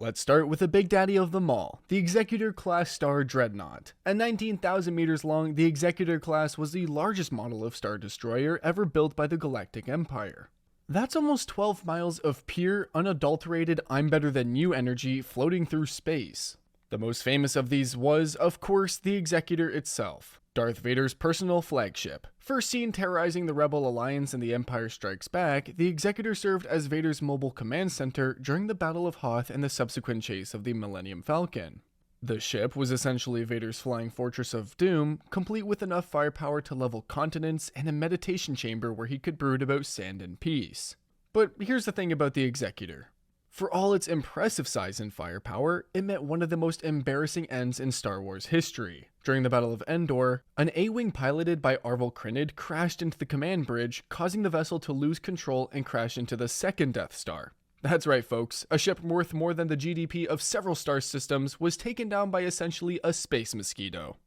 Let's start with the big daddy of them all, the Executor-class Star Dreadnought. At 19,000 meters long, the Executor-class was the largest model of Star Destroyer ever built by the Galactic Empire. That's almost 12 miles of pure, unadulterated I'm better than you energy floating through space. The most famous of these was, of course, the Executor itself, Darth Vader's personal flagship. First seen terrorizing the Rebel Alliance in The Empire Strikes Back, the Executor served as Vader's mobile command center during the Battle of Hoth and the subsequent chase of the Millennium Falcon. The ship was essentially Vader's flying fortress of doom, complete with enough firepower to level continents and a meditation chamber where he could brood about sand and peace. But here's the thing about the Executor. For all its impressive size and firepower, it met one of the most embarrassing ends in Star Wars history. During the Battle of Endor, an A-Wing piloted by Arvel Krynid crashed into the command bridge, causing the vessel to lose control and crash into the second Death Star. That's right, folks, a ship worth more than the GDP of several star systems was taken down by essentially a space mosquito.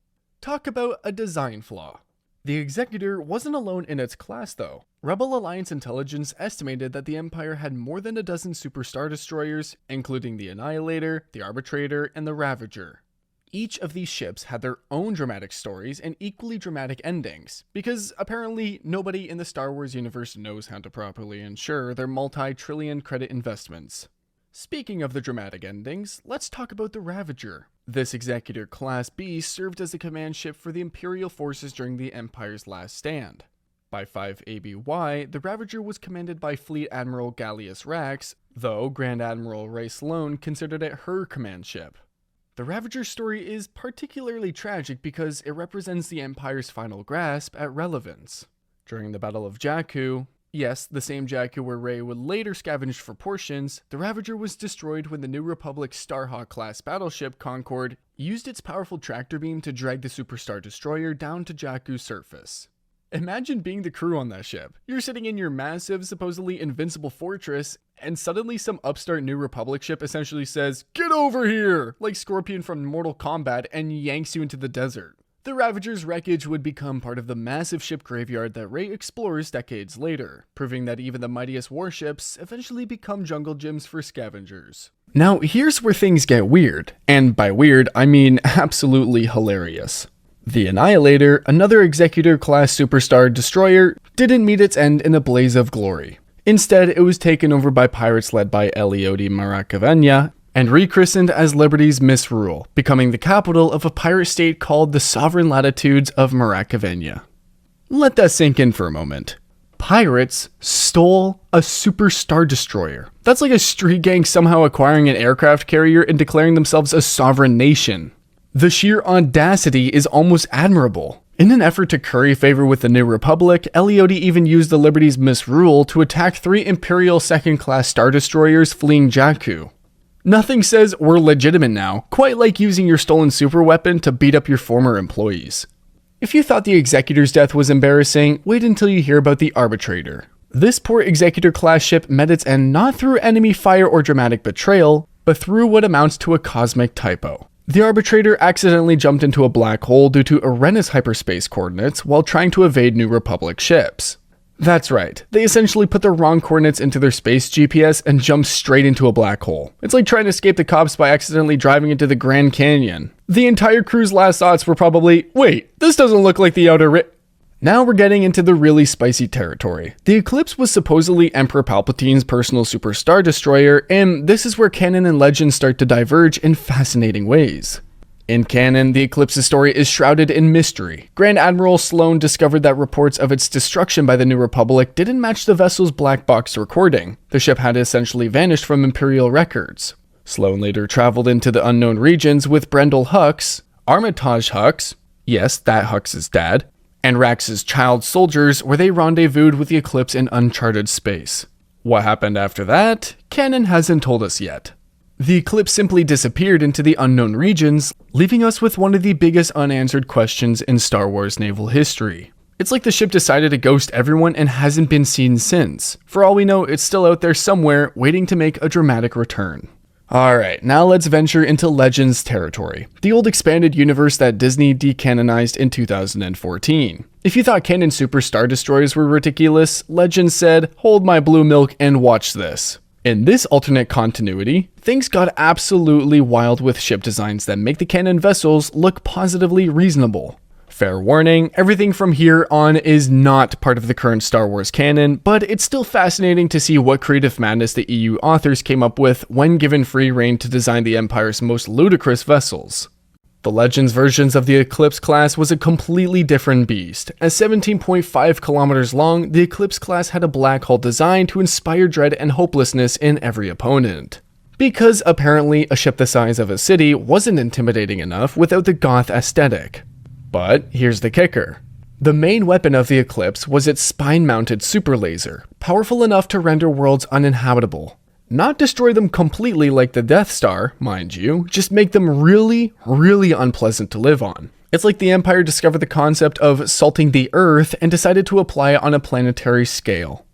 Talk about a design flaw. The Executor wasn't alone in its class though. Rebel Alliance intelligence estimated that the Empire had more than a dozen super star destroyers, including the Annihilator, the Arbitrator, and the Ravager. Each of these ships had their own dramatic stories and equally dramatic endings, because apparently nobody in the Star Wars universe knows how to properly ensure their multi-trillion credit investments. Speaking of the dramatic endings, let's talk about the Ravager. This Executor Class beast served as a command ship for the Imperial forces during the Empire's last stand. By 5 ABY, the Ravager was commanded by Fleet Admiral Gallius Rax, though Grand Admiral Rae Sloane considered it her command ship. The Ravager's story is particularly tragic because it represents the Empire's final grasp at relevance. During the Battle of Jakku, yes, the same Jakku where Rey would later scavenge for portions, the Ravager was destroyed when the New Republic Starhawk-class battleship Concord used its powerful tractor beam to drag the Superstar Destroyer down to Jakku's surface. Imagine being the crew on that ship. You're sitting in your massive, supposedly invincible fortress, and suddenly some upstart New Republic ship essentially says, "Get over here!" like Scorpion from Mortal Kombat, and yanks you into the desert. The Ravager's wreckage would become part of the massive ship graveyard that Rey explores decades later, proving that even the mightiest warships eventually become jungle gyms for scavengers. Now, here's where things get weird, and by weird, I mean absolutely hilarious. The Annihilator, another Executor-class superstar destroyer, didn't meet its end in a blaze of glory. Instead, it was taken over by pirates led by Eliodi Marakavenya, and rechristened as Liberty's Misrule, becoming the capital of a pirate state called the Sovereign Latitudes of Marakavenya. Let that sink in for a moment. Pirates stole a superstar destroyer. That's like a street gang somehow acquiring an aircraft carrier and declaring themselves a sovereign nation. The sheer audacity is almost admirable. In an effort to curry favor with the New Republic, Eliodi even used the Liberty's Misrule to attack 3 Imperial second-class star destroyers fleeing Jakku. Nothing says we're legitimate now, quite like using your stolen superweapon to beat up your former employees. If you thought the Executor's death was embarrassing, wait until you hear about the Arbitrator. This poor Executor-class ship met its end not through enemy fire or dramatic betrayal, but through what amounts to a cosmic typo. The Arbitrator accidentally jumped into a black hole due to Arena's hyperspace coordinates while trying to evade New Republic ships. That's right, they essentially put the wrong coordinates into their space GPS and jumped straight into a black hole. It's like trying to escape the cops by accidentally driving into the Grand Canyon. The entire crew's last thoughts were probably, wait, this doesn't look like the Outer Rim. Now we're getting into the really spicy territory. The Eclipse was supposedly Emperor Palpatine's personal superstar destroyer, and this is where canon and legend start to diverge in fascinating ways. In canon, the Eclipse's story is shrouded in mystery. Grand Admiral Sloane discovered that reports of its destruction by the New Republic didn't match the vessel's black box recording. The ship had essentially vanished from Imperial records. Sloane later traveled into the unknown regions with Brendol Hux, Armitage Hux, yes, that Hux's dad, and Rax's child soldiers, where they rendezvoused with the Eclipse in uncharted space. What happened after that? Canon hasn't told us yet. The Eclipse simply disappeared into the unknown regions, leaving us with one of the biggest unanswered questions in Star Wars naval history. It's like the ship decided to ghost everyone and hasn't been seen since. For all we know, it's still out there somewhere, waiting to make a dramatic return. Alright, now let's venture into Legends territory, the old expanded universe that Disney decanonized in 2014. If you thought canon super star destroyers were ridiculous, Legends said, hold my blue milk and watch this. In this alternate continuity, things got absolutely wild with ship designs that make the canon vessels look positively reasonable. Fair warning, everything from here on is not part of the current Star Wars canon, but it's still fascinating to see what creative madness the EU authors came up with when given free rein to design the Empire's most ludicrous vessels. The Legends versions of the Eclipse class was a completely different beast. At 17.5 kilometers long, the Eclipse class had a black hull design to inspire dread and hopelessness in every opponent. Because apparently a ship the size of a city wasn't intimidating enough without the goth aesthetic. But here's the kicker. The main weapon of the Eclipse was its spine-mounted super laser, powerful enough to render worlds uninhabitable. Not destroy them completely like the Death Star, mind you, just make them really, really unpleasant to live on. It's like the Empire discovered the concept of salting the Earth and decided to apply it on a planetary scale.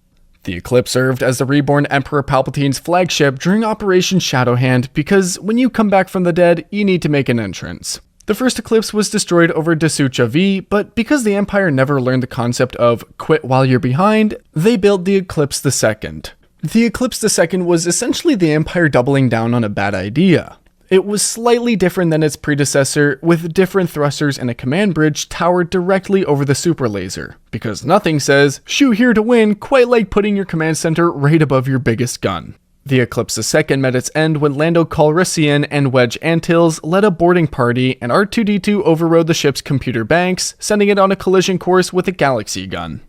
The Eclipse served as the reborn Emperor Palpatine's flagship during Operation Shadowhand because when you come back from the dead, you need to make an entrance. The first Eclipse was destroyed over Dasucha V, but because the Empire never learned the concept of quit while you're behind, they built the Eclipse II. The Eclipse II was essentially the Empire doubling down on a bad idea. It was slightly different than its predecessor, with different thrusters and a command bridge towered directly over the super laser, because nothing says, shoot here to win, quite like putting your command center right above your biggest gun. The Eclipse II met its end when Lando Calrissian and Wedge Antilles led a boarding party and R2-D2 overrode the ship's computer banks, sending it on a collision course with a galaxy gun.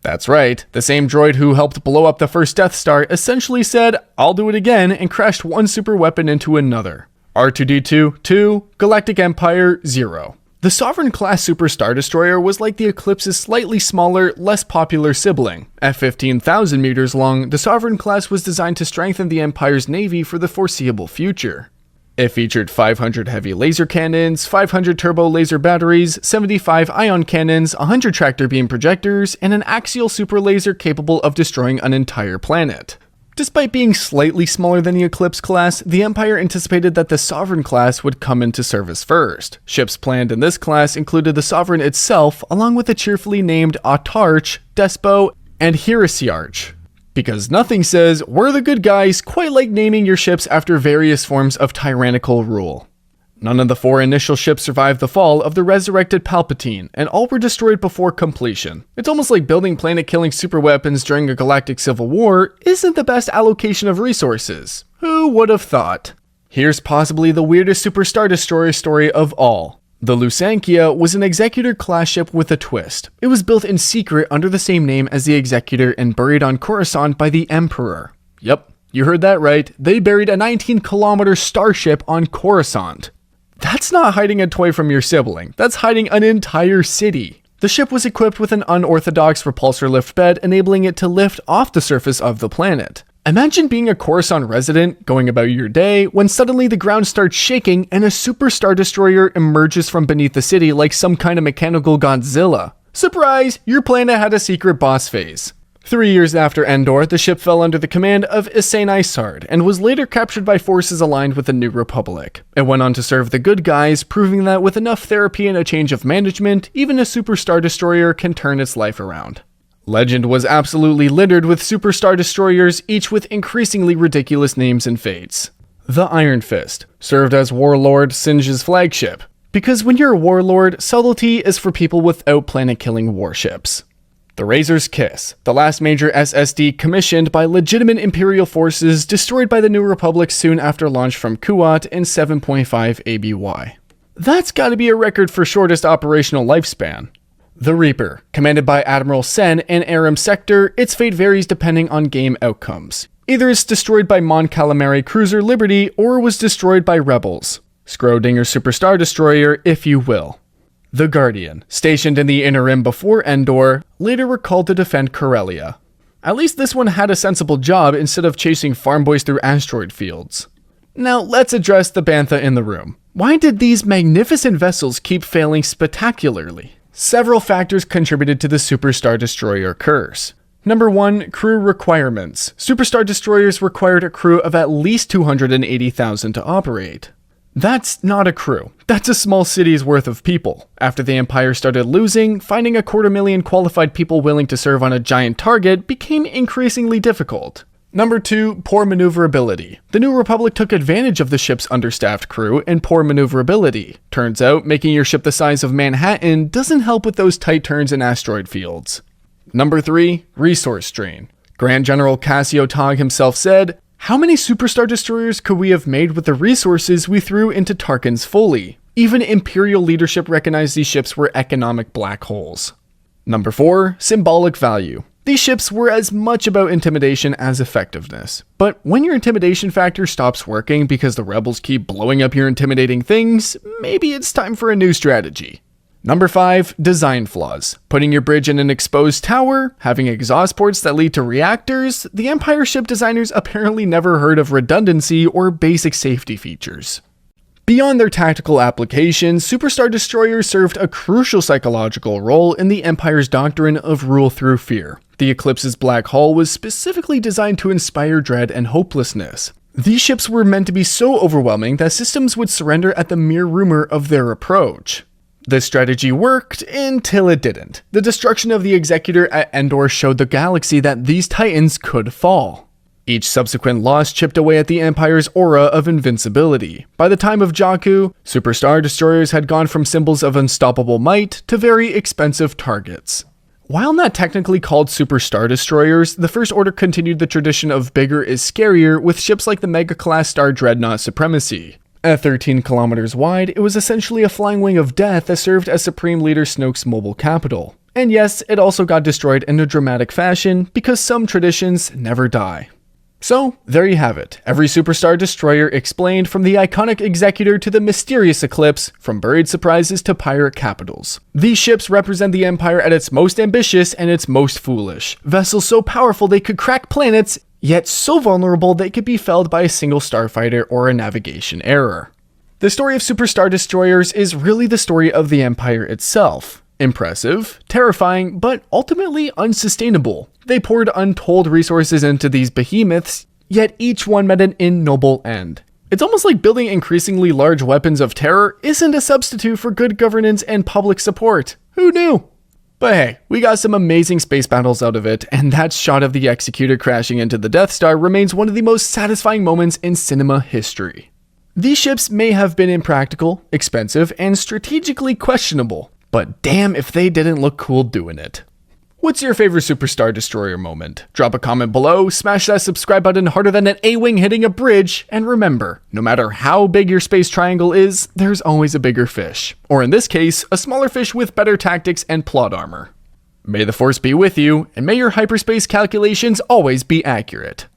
That's right, the same droid who helped blow up the first Death Star essentially said, I'll do it again, and crashed one super weapon into another. R2-D2, 2, Galactic Empire, 0. The Sovereign-class Super Star Destroyer was like the Eclipse's slightly smaller, less popular sibling. At 15,000 meters long, the Sovereign-class was designed to strengthen the Empire's navy for the foreseeable future. It featured 500 heavy laser cannons, 500 turbo laser batteries, 75 ion cannons, 100 tractor beam projectors, and an axial super laser capable of destroying an entire planet. Despite being slightly smaller than the Eclipse class, the Empire anticipated that the Sovereign class would come into service first. Ships planned in this class included the Sovereign itself, along with the cheerfully named Autarch, Despo, and Heresiarch. Because nothing says, we're the good guys, quite like naming your ships after various forms of tyrannical rule. None of the 4 initial ships survived the fall of the resurrected Palpatine, and all were destroyed before completion. It's almost like building planet-killing superweapons during a galactic civil war isn't the best allocation of resources. Who would have thought? Here's possibly the weirdest Super Star Destroyer story of all. The Lusankya was an Executor-class ship with a twist. It was built in secret under the same name as the Executor and buried on Coruscant by the Emperor. Yep, you heard that right. They buried a 19-kilometer starship on Coruscant. That's not hiding a toy from your sibling, that's hiding an entire city. The ship was equipped with an unorthodox repulsor lift bed, enabling it to lift off the surface of the planet. Imagine being a Coruscant resident, going about your day, when suddenly the ground starts shaking and a Super Star Destroyer emerges from beneath the city like some kind of mechanical Godzilla. Surprise! Your planet had a secret boss phase. 3 years after Endor, the ship fell under the command of Hyssein Isard and was later captured by forces aligned with the New Republic. It went on to serve the good guys, proving that with enough therapy and a change of management, even a Super Star Destroyer can turn its life around. Legend was absolutely littered with Super Star Destroyers, each with increasingly ridiculous names and fates. The Iron Fist served as Warlord Singe's flagship, because when you're a warlord, subtlety is for people without planet-killing warships. The Razor's Kiss, the last major SSD commissioned by legitimate Imperial forces destroyed by the New Republic soon after launch from Kuat in 7.5 ABY. That's gotta be a record for shortest operational lifespan. The Reaper, commanded by Admiral Sen in Aram Sector, its fate varies depending on game outcomes. Either it's destroyed by Mon Calamari cruiser Liberty, or was destroyed by rebels. Scrodinger Super Star Destroyer, if you will. The Guardian, stationed in the Inner Rim before Endor, later recalled to defend Corellia. At least this one had a sensible job instead of chasing farm boys through asteroid fields. Now let's address the Bantha in the room. Why did these magnificent vessels keep failing spectacularly? Several factors contributed to the Super Star Destroyer curse. Number 1, crew requirements. Super Star Destroyers required a crew of at least 280,000 to operate. That's not a crew. That's a small city's worth of people. After the Empire started losing, finding 250,000 qualified people willing to serve on a giant target became increasingly difficult. Number 2, poor maneuverability. The New Republic took advantage of the ship's understaffed crew and poor maneuverability. Turns out, making your ship the size of Manhattan doesn't help with those tight turns in asteroid fields. Number 3, resource strain. Grand General Cassio Tog himself said, "How many superstar destroyers could we have made with the resources we threw into Tarkin's Folly? Even Imperial leadership recognized these ships were economic black holes." Number 4, symbolic value. These ships were as much about intimidation as effectiveness. But when your intimidation factor stops working because the rebels keep blowing up your intimidating things, maybe it's time for a new strategy. Number 5, design flaws. Putting your bridge in an exposed tower, having exhaust ports that lead to reactors, the Empire ship designers apparently never heard of redundancy or basic safety features. Beyond their tactical application, superstar destroyers served a crucial psychological role in the Empire's doctrine of rule through fear. The Eclipse's black hull was specifically designed to inspire dread and hopelessness. These ships were meant to be so overwhelming that systems would surrender at the mere rumor of their approach. This strategy worked until it didn't. The destruction of the Executor at Endor showed the galaxy that these titans could fall. Each subsequent loss chipped away at the Empire's aura of invincibility. By the time of Jakku, superstar destroyers had gone from symbols of unstoppable might to very expensive targets. While not technically called superstar destroyers, the First Order continued the tradition of bigger is scarier with ships like the Mega-class Star Dreadnought supremacy. At 13 kilometers wide, it was essentially a flying wing of death that served as Supreme Leader Snoke's mobile capital. And yes, it also got destroyed in a dramatic fashion, because some traditions never die. So, there you have it. Every superstar destroyer explained, from the iconic Executor to the mysterious Eclipse, from buried surprises to pirate capitals. These ships represent the Empire at its most ambitious and its most foolish. Vessels so powerful they could crack planets, yet so vulnerable they could be felled by a single starfighter or a navigation error. The story of superstar destroyers is really the story of the Empire itself. Impressive, terrifying, but ultimately unsustainable. They poured untold resources into these behemoths, yet each one met an ignoble end. It's almost like building increasingly large weapons of terror isn't a substitute for good governance and public support. Who knew? But hey, we got some amazing space battles out of it, and that shot of the Executor crashing into the Death Star remains one of the most satisfying moments in cinema history. These ships may have been impractical, expensive, and strategically questionable, but damn if they didn't look cool doing it. What's your favorite superstar destroyer moment? Drop a comment below, smash that subscribe button harder than an A-wing hitting a bridge, and remember, no matter how big your space triangle is, there's always a bigger fish. Or in this case, a smaller fish with better tactics and plot armor. May the Force be with you, and may your hyperspace calculations always be accurate.